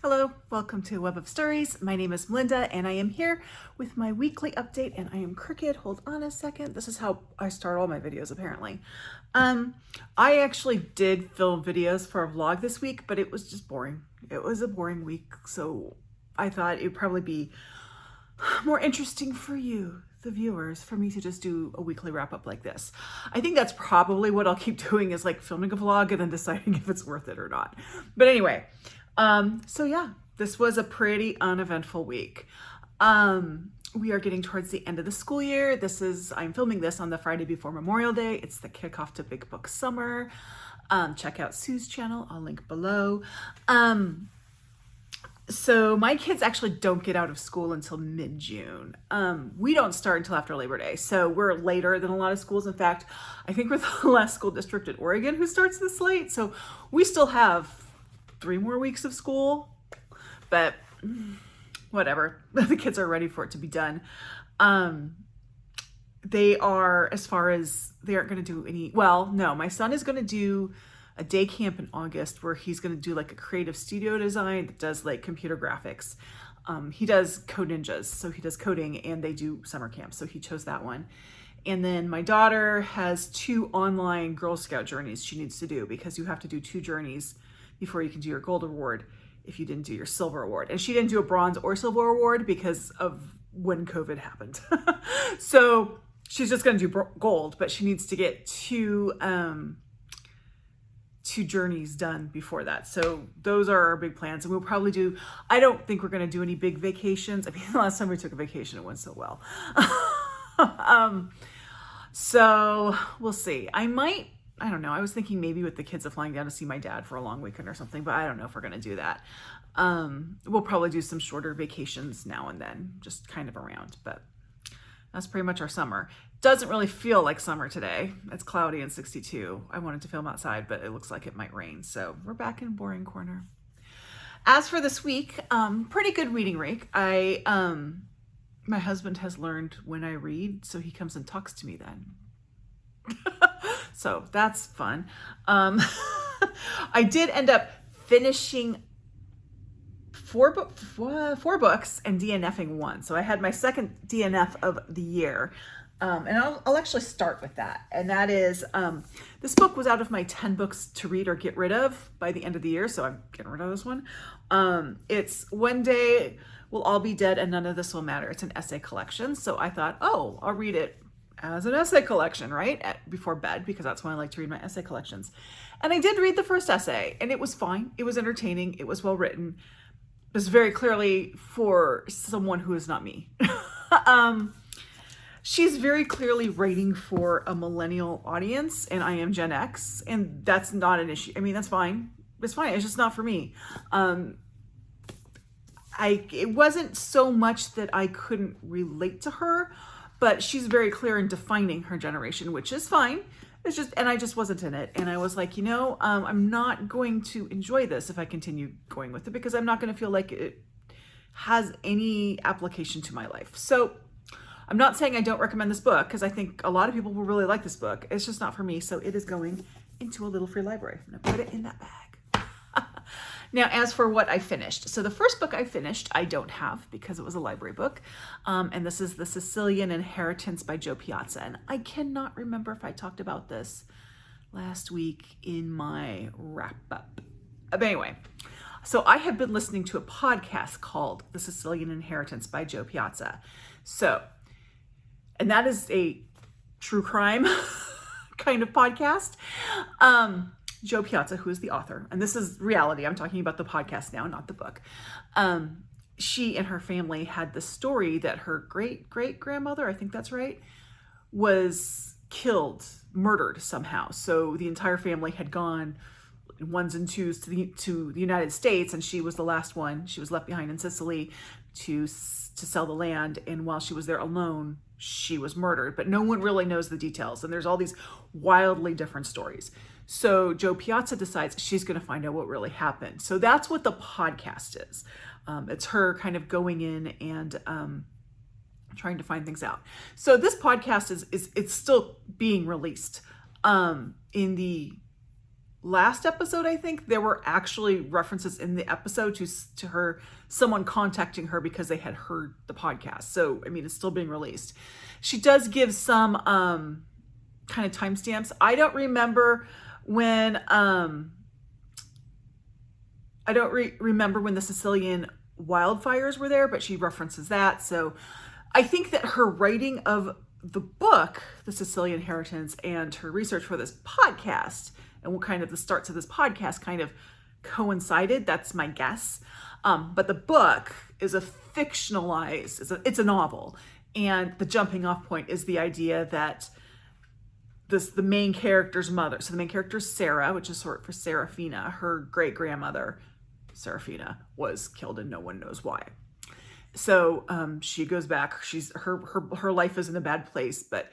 Hello, welcome to Web of Stories. My name is Melinda and I am here with my weekly update and I am crooked. Hold on a second. This is how I start all my videos apparently. I actually did film videos for a vlog this week, but it was just boring. It was a boring week, so I thought it would probably be more interesting for you, the viewers, for me to just do a weekly wrap up like this. I think that's probably what I'll keep doing, is like filming a vlog and then deciding if it's worth it or not. But anyway, so yeah, this was a pretty uneventful week. We are getting towards the end of the school year. I'm filming this on the Friday before Memorial Day. It's the kickoff to Big Book Summer. Check out Sue's channel, I'll link below. So my kids actually don't get out of school until mid-June. We don't start until after Labor Day, so we're later than a lot of schools. In fact, I think we're the last school district in Oregon who starts this late, so we still have 3 more weeks of school, but whatever. The kids are ready for it to be done. They aren't going to do any, well, no, my son is going to do a day camp in August where he's going to do like a creative studio design that does like computer graphics. He does Code Ninjas, so he does coding, and they do summer camp, so he chose that one. And then my daughter has 2 online Girl Scout journeys she needs to do, because you have to do 2 journeys before you can do your gold award if you didn't do your silver award. And she didn't do a bronze or silver award because of when COVID happened. So she's just going to do gold, but she needs to get 2 journeys done before that. So those are our big plans. And we'll probably do, I don't think we're going to do any big vacations. I mean, the last time we took a vacation, it went so well. So we'll see. I don't know. I was thinking maybe with the kids of flying down to see my dad for a long weekend or something, but I don't know if we're going to do that. We'll probably do some shorter vacations now and then, just kind of around, but that's pretty much our summer. Doesn't really feel like summer today. It's cloudy and 62. I wanted to film outside, but it looks like it might rain. So we're back in boring corner. As for this week, pretty good reading week. My husband has learned when I read, so he comes and talks to me then. So that's fun. I did end up finishing 4 books and DNFing 1. So I had my second DNF of the year. And I'll actually start with that. And that is, this book was out of my 10 books to read or get rid of by the end of the year. So I'm getting rid of this one. It's One Day We'll All Be Dead and None of This Will Matter. It's an essay collection. So I thought, oh, I'll read it as an essay collection, right? Before bed, because that's when I like to read my essay collections. And I did read the first essay and it was fine. It was entertaining. It was well written. It was very clearly for someone who is not me. She's very clearly writing for a millennial audience, and I am Gen X, and that's not an issue. I mean, that's fine. It's fine. It's just not for me. It wasn't so much that I couldn't relate to her, but she's very clear in defining her generation, which is fine. It's just, and I just wasn't in it. And I was like, I'm not going to enjoy this if I continue going with it, because I'm not going to feel like it has any application to my life. So I'm not saying I don't recommend this book, because I think a lot of people will really like this book. It's just not for me. So it is going into a little free library. I'm going to put it in that bag. Now, as for what I finished. So the first book I finished, I don't have because it was a library book. And this is The Sicilian Inheritance by Joe Piazza. And I cannot remember if I talked about this last week in my wrap up. But anyway, so I have been listening to a podcast called The Sicilian Inheritance by Joe Piazza. And that is a true crime kind of podcast. Joe Piazza, who is the author, and this is reality. I'm talking about the podcast now, not the book. She and her family had the story that her great-great-grandmother, I think that's right, was murdered somehow. So the entire family had gone in ones and twos to the United States, and she was the last one. She was left behind in Sicily to sell the land, and while she was there alone, she was murdered, but no one really knows the details. And there's all these wildly different stories. So Joe Piazza decides she's going to find out what really happened. So that's what the podcast is. It's her kind of going in and trying to find things out. So this podcast it's still being released in the last episode, I think, there were actually references in the episode to her, someone contacting her because they had heard the podcast. So, I mean, it's still being released. She does give some kind of timestamps. I don't remember when remember when the Sicilian wildfires were there, but she references that. So I think that her writing of the book, The Sicilian Inheritance, and her research for this podcast, and what kind of the starts of this podcast kind of coincided. That's my guess. But the book is a fictionalized, it's a novel. And the jumping off point is the idea that the main character's mother, so the main character is Sarah, which is short for Serafina, her great-grandmother, Serafina, was killed and no one knows why. So she goes back. Her life is in a bad place, but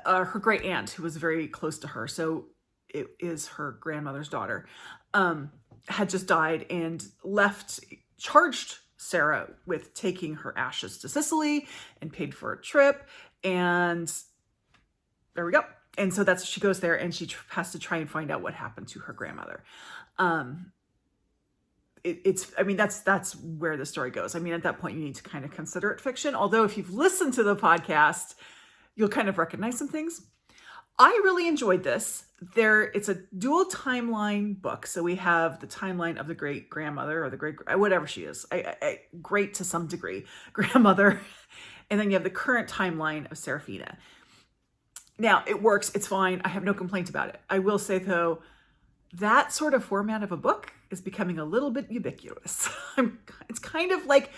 her great aunt, who was very close to her, so it is her grandmother's daughter, had just died and charged Sarah with taking her ashes to Sicily and paid for a trip. And there we go. And so she goes there and she has to try and find out what happened to her grandmother. That's where the story goes. I mean, at that point, you need to kind of consider it fiction. Although if you've listened to the podcast, you'll kind of recognize some things. I really enjoyed this. It's a dual timeline book. So we have the timeline of the great grandmother or whatever she is, great to some degree, grandmother. And then you have the current timeline of Serafina. Now it works. It's fine. I have no complaint about it. I will say though, that sort of format of a book is becoming a little bit ubiquitous. It's kind of like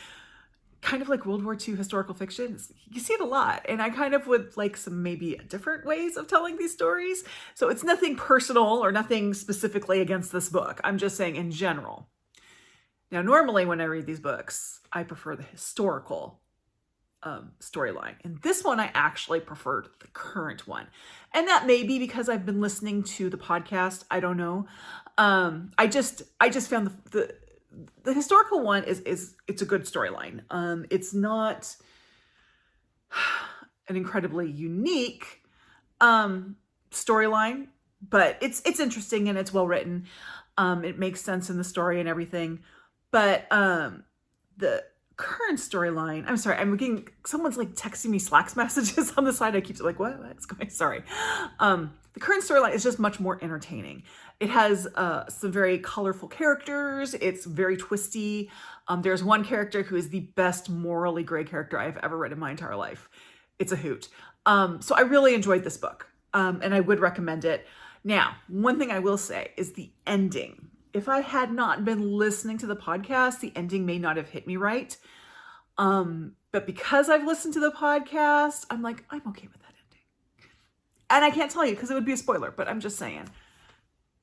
World War II historical fiction. You see it a lot. And I kind of would like some maybe different ways of telling these stories. So it's nothing personal or nothing specifically against this book. I'm just saying in general. Now, normally when I read these books, I prefer the historical storyline. And this one, I actually preferred the current one. And that may be because I've been listening to the podcast. I don't know. I just found the historical one it's a good storyline. It's not an incredibly unique storyline, but it's interesting and it's well written. It makes sense in the story and everything. But the current storyline, I'm sorry, I'm getting, someone's like texting me Slack messages on the side. I keep like, what's going, sorry. The current storyline is just much more entertaining. It has some very colorful characters. It's very twisty. There's one character who is the best morally gray character I've ever read in my entire life. It's a hoot. So I really enjoyed this book, and I would recommend it. Now, one thing I will say is the ending. If I had not been listening to the podcast, the ending may not have hit me right. But because I've listened to the podcast, I'm like, I'm okay with that ending. And I can't tell you because it would be a spoiler, but I'm just saying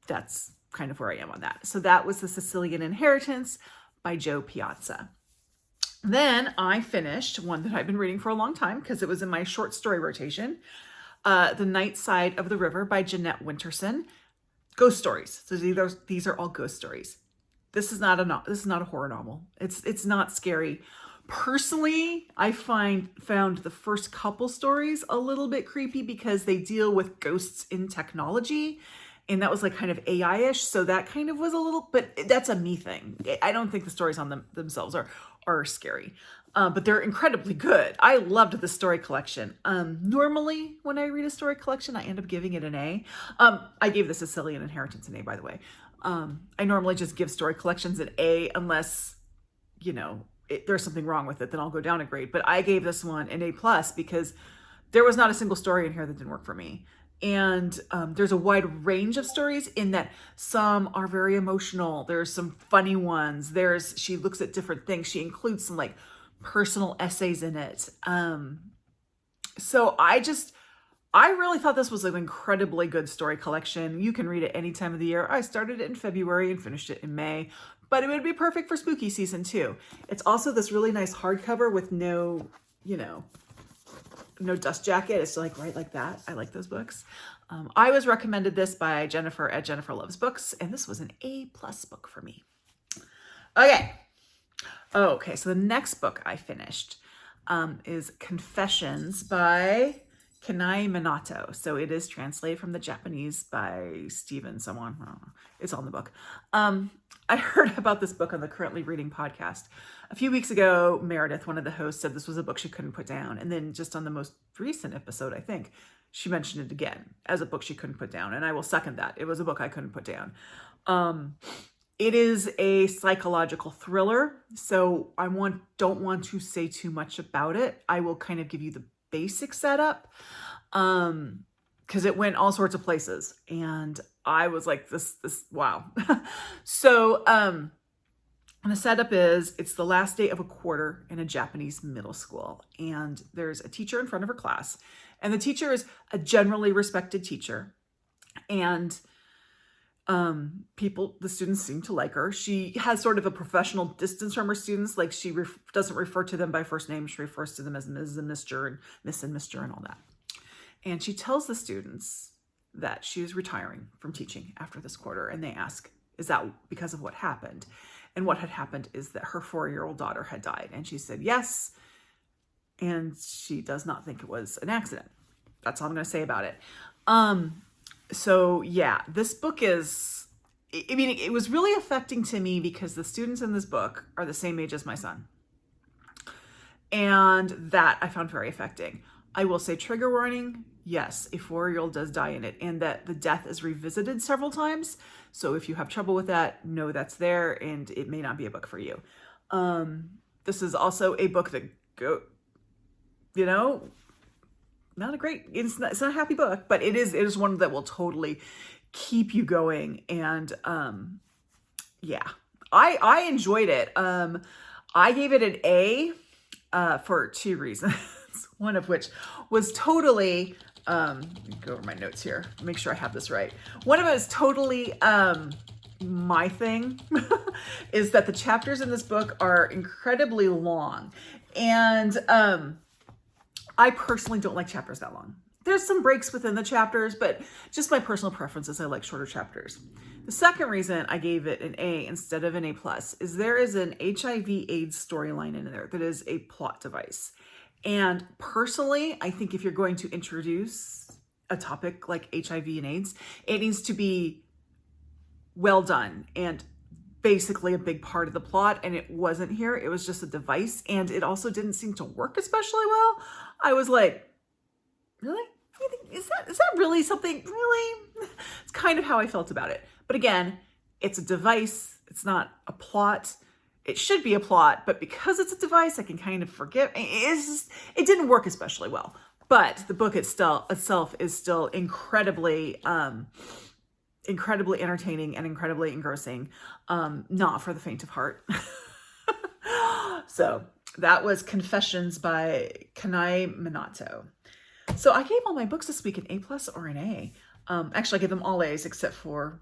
that's kind of where I am on that. So that was The Sicilian Inheritance by Jo Piazza. Then I finished one that I've been reading for a long time because it was in my short story rotation, The Night Side of the River by Jeanette Winterson. Ghost stories. So these are all ghost stories. This is not a horror novel. It's not scary. Personally, I found the first couple stories a little bit creepy because they deal with ghosts in technology, and that was like kind of AI-ish. So that kind of was a little, but that's a me thing. I don't think the stories on themselves are scary. But they're incredibly good. I loved the story collection. Normally, when I read a story collection, I end up giving it an A. I gave The Sicilian Inheritance an A, by the way. I normally just give story collections an A unless, there's something wrong with it. Then I'll go down a grade. But I gave this one an A+ because there was not a single story in here that didn't work for me. And there's a wide range of stories in that some are very emotional. There's some funny ones. She looks at different things. She includes some like personal essays in it. So I really thought this was an incredibly good story collection. You can read it any time of the year. I started it in February and finished it in May, but it would be perfect for spooky season too. It's also this really nice hardcover with no dust jacket. It's like right like that. I like those books. I was recommended this by Jennifer at Jennifer Loves Books, and this was an A+ book for me. Okay, so the next book I finished is Confessions by Kanae Minato. So it is translated from the Japanese by Stephen someone. I don't know. It's on the book. I heard about this book on the Currently Reading podcast. A few weeks ago, Meredith, one of the hosts, said this was a book she couldn't put down. And then just on the most recent episode, I think, she mentioned it again as a book she couldn't put down. And I will second that. It was a book I couldn't put down. It is a psychological thriller. So I don't want to say too much about it. I will kind of give you the basic setup. Because it went all sorts of places. And I was like, this, wow. So the setup is, it's the last day of a quarter in a Japanese middle school. And there's a teacher in front of her class. And the teacher is a generally respected teacher. And the students seem to like her. She has sort of a professional distance from her students. Like she doesn't refer to them by first name. She refers to them as Ms. and Mr. and Miss and Mr. and all that. And she tells the students that she is retiring from teaching after this quarter. And they ask, is that because of what happened? And what had happened is that her 4-year-old daughter had died. And she said, yes. And she does not think it was an accident. That's all I'm going to say about it. So yeah, this book is, I mean, it was really affecting to me because the students in this book are the same age as my son. And that I found very affecting. I will say trigger warning. Yes, a 4-year-old does die in it, and that the death is revisited several times. So if you have trouble with that, know that's there, and it may not be a book for you. This is also a book that not a great, it's not a happy book, but it is one that will totally keep you going. And yeah, I enjoyed it. I gave it an A for 2 reasons. One of which was totally, let me go over my notes here, make sure I have this right. One of it is totally my thing, is that the chapters in this book are incredibly long. And I personally don't like chapters that long. There's some breaks within the chapters, but just my personal preferences, I like shorter chapters. The second reason I gave it an A instead of an A+ is there is an HIV/AIDS storyline in there that is a plot device. And personally, I think if you're going to introduce a topic like HIV and AIDS, it needs to be well done and basically a big part of the plot. And it wasn't here. It was just a device. And it also didn't seem to work especially well. I was like, really? Is that really something? Really? It's kind of how I felt about it. But again, it's a device. It's not a plot. It should be a plot, but because it's a device, I can kind of forgive. It didn't work especially well, but the book itself is still incredibly entertaining and incredibly engrossing. Not for the faint of heart. So that was Confessions by Kanae Minato. So I gave all my books this week an A+ or an A. Actually, I gave them all A's except for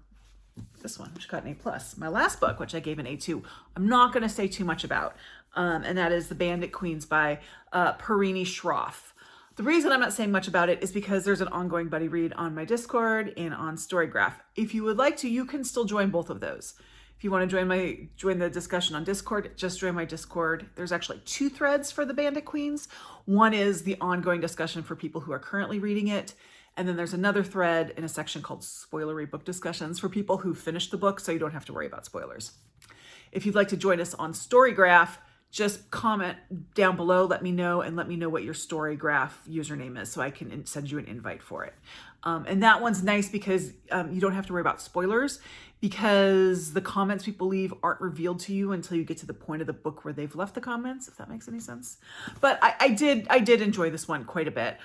this one, which got an A+. My last book, which I gave an A2, I'm not going to say too much about. And that is The Bandit Queens by Parini Shroff. The reason I'm not saying much about it is because there's an ongoing buddy read on my Discord and on Storygraph. If you would like to, you can still join both of those. If you want to join the discussion on Discord, just join my Discord. There's actually 2 threads for The Bandit Queens. One is the ongoing discussion for people who are currently reading it. And then there's another thread in a section called Spoilery Book Discussions for people who finished the book, so you don't have to worry about spoilers. If you'd like to join us on Storygraph, just comment down below, let me know, and let me know what your Storygraph username is so I can send you an invite for it. And that one's nice because you don't have to worry about spoilers, because the comments people leave aren't revealed to you until you get to the point of the book where they've left the comments, if that makes any sense. But I did enjoy this one quite a bit.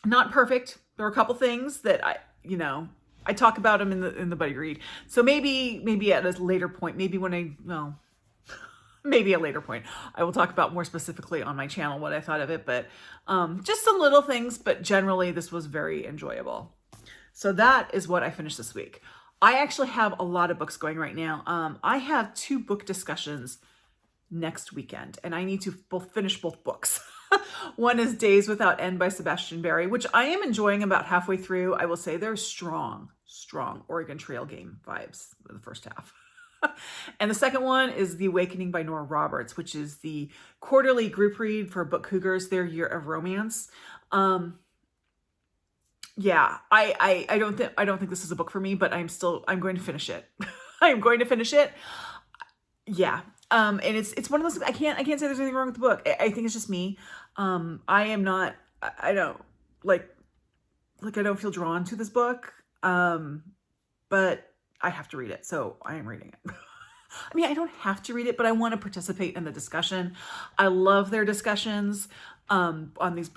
Not perfect. There were a couple things that I talk about them in the buddy read. So maybe at a later point, maybe a later point, I will talk about more specifically on my channel what I thought of it. But just some little things, but generally this was very enjoyable. So that is what I finished this week. I actually have a lot of books going right now. I have 2 book discussions next weekend, and I need to finish both books. One is Days Without End by Sebastian Barry, which I am enjoying about halfway through. I will say there's strong Oregon Trail game vibes in the first half. And the second one is The Awakening by Nora Roberts, which is the quarterly group read for Book Cougars, their year of romance. Yeah, I don't think this is a book for me, but I'm going to finish it. I'm going to finish it. Yeah. And it's one of those, I can't say there's anything wrong with the book. I think it's just me. I am not, I don't like I don't feel drawn to this book. But I have to read it. So I am reading it. I mean, I don't have to read it, but I want to participate in the discussion. I love their discussions, on these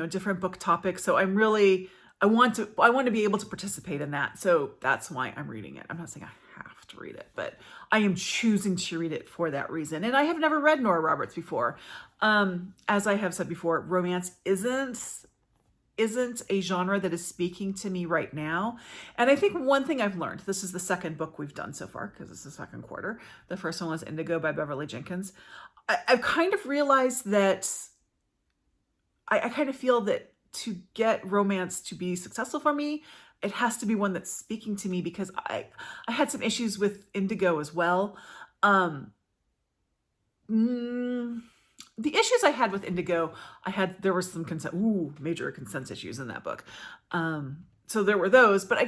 different book topics. So I want to be able to participate in that. So that's why I'm reading it. I'm not saying I have to read it, but I am choosing to read it for that reason. And I have never read Nora Roberts before. As I have said before, romance isn't a genre that is speaking to me right now. And I think one thing I've learned, this is the second book we've done so far, because it's the second quarter. The first one was Indigo by Beverly Jenkins. I've kind of realized that I kind of feel that to get romance to be successful for me, it has to be one that's speaking to me, because I had some issues with Indigo as well. The issues I had with Indigo, there were some major consent issues in that book. So there were those, but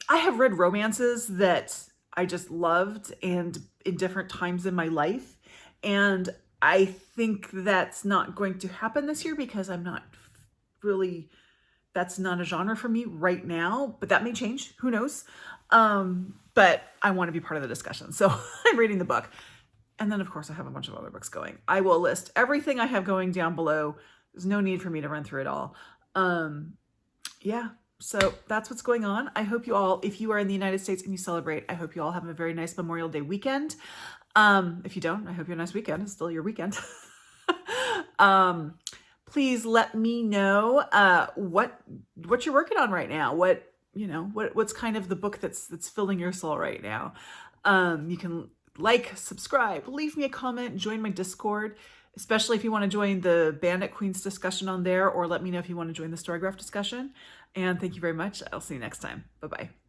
I have read romances that I just loved and in different times in my life. And I think that's not going to happen this year, because that's not a genre for me right now, but that may change. Who knows? But I want to be part of the discussion. So I'm reading the book. And then, of course, I have a bunch of other books going. I will list everything I have going down below. There's no need for me to run through it all. Yeah, so that's what's going on. I hope you all, if you are in the United States and you celebrate, I hope you all have a very nice Memorial Day weekend. If you don't, I hope you have a nice weekend. It's still your weekend. Please let me know what you're working on right now. What's kind of the book that's filling your soul right now. You can subscribe, leave me a comment, join my Discord, especially if you want to join the Bandit Queens discussion on there, or let me know if you want to join the Storygraph discussion. And thank you very much. I'll see you next time. Bye-bye.